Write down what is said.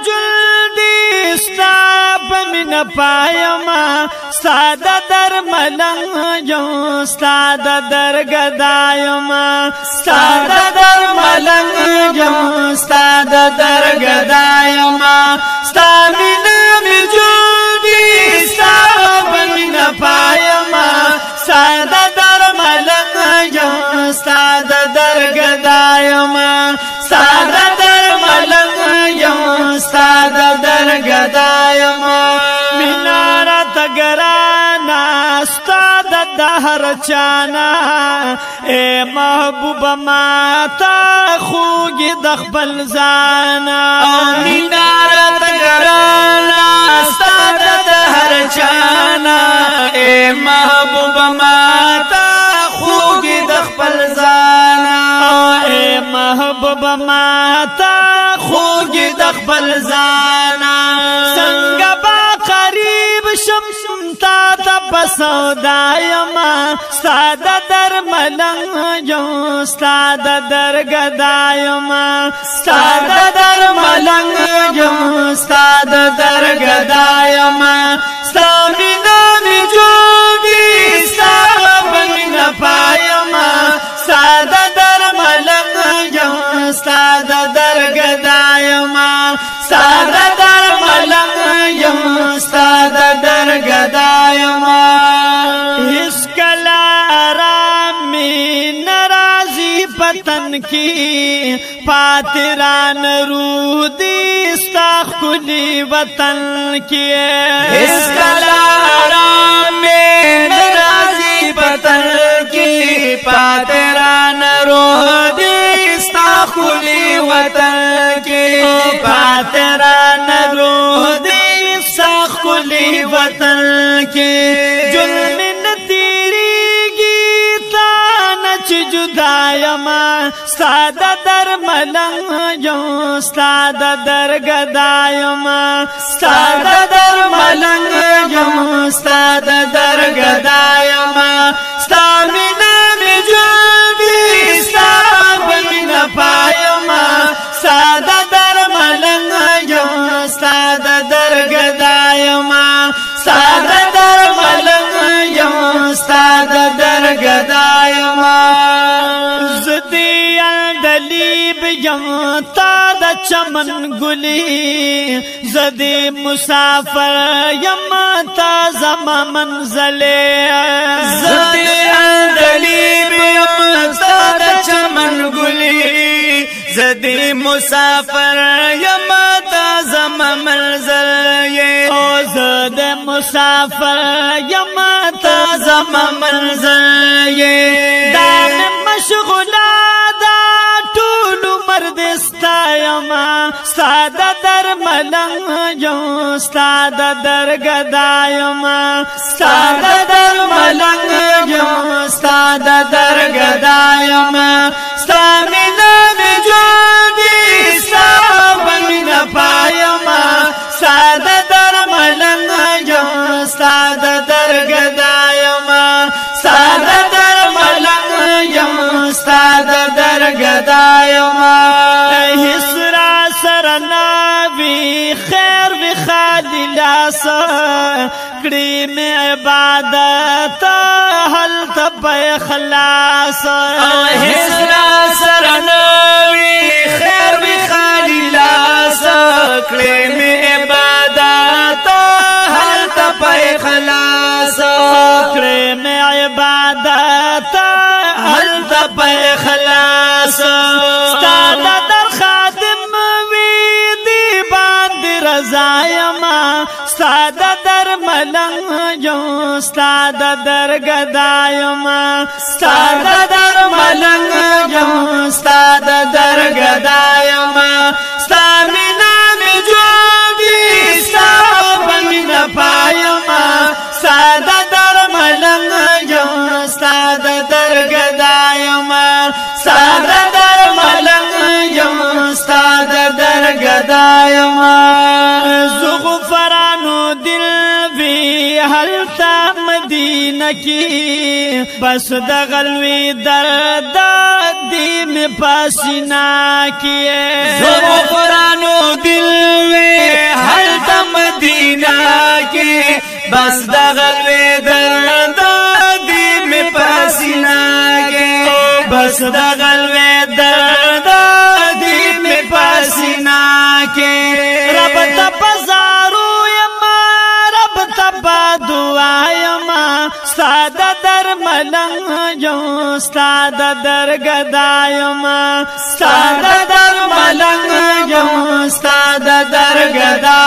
جلدی ستا پمین پایما ستا د درملنګ یم ستا د درګدایما ستا د درملنګ یم ستا د درګدایما ستا مینا می جلدی ستا پمین پایما ستا د درملنګ یم ستا د درګدایما ستا د درملنګ یم ستا د درګدایما مینارا تګرانا ستا د دهر چانا اے محبوب ماتا خوږی د خپل ځانا مینارا تګرانا ستا د دهر چانا اے محبوب ماتا خوږی د خپل ځانا اے محبوب ماتا خوږی د خپل ځانا څنګه با قریب شم تا ته پسودایما ستا د درملنګ یم ستا د درګدایما ستا د درملنګ یم ستا د درګدایما ستا مینا می جوړی ستا بمینا پایما ستا د درملنګ یم ستا د درګدایما ستا د درملنګ یم ستا د درګدایما هیڅ کله آرامي ناراضي پتن کی پاتران روح دی ستا ښکلي وطن کی هیڅ کله آرامي ناراضي پتن کی پاتران روح دی ستا ښکلي وطن کی پاتران روح دی ښکلی وطن کې ظلم نه تیریږي تا نه چې جدا یما ستا د درملنګ یم ستا د درګدایما ستا د درملنګ یم ستا د درګدایما ستا مینا می جوړی ستا بمینا پایما ستا د درملنګ یم ستا د درګدایما ستا د درملنګ یم ستا د درګدایما زدی اندلیب یم تا د چمن ګلی زدی مسافر یم تا زما منزل زدی اندلیب یم تا د چمن ګلی زدی مسافر یم تا زما منزل او زد مسافر یم تا زما منزل دا مشغولا دا ټول مرد استایما ستا د درملنګ یم ستا د درګدایما ستا د درملنګ یم ستا د درګدایما ستا مینا می جوړی ستا بمینا پایما ستا د درملنګ یم ستا د درګدایما ستا د درملنګ یم ستا د درګدایما هیڅ را سره ناوي خیر وي خالي لاس کړي مې عبادت هلته په اخلاص هیڅ را سره ناوي خیر وي خالي لاس کړي مې عبادت هلته په اخلاص کړي مې عبادت هلته په اخلاص ستا د در خادم وي دی باندې رضا یما ستا د درملنګ یم ستا د درګدایما ستا د درملنګ یم ستا د درګدایما ستا مینا می جوړی ستا بمینا پایما ستا د درملنګ یم ستا د درګدایما ستا د درملنګ یم ستا د درګدایما زغفرانو دل وی هلتا مدینه کی بس د غلوی درد دی می پاسینا کی زغفرانو دل وی د غلوې درد دی می پسینا کې رب ته بازارو یما رب ته دعا یما ستاد درملنګ جو ستاد درګدا یما ستاد درملنګ جو ستاد درګدا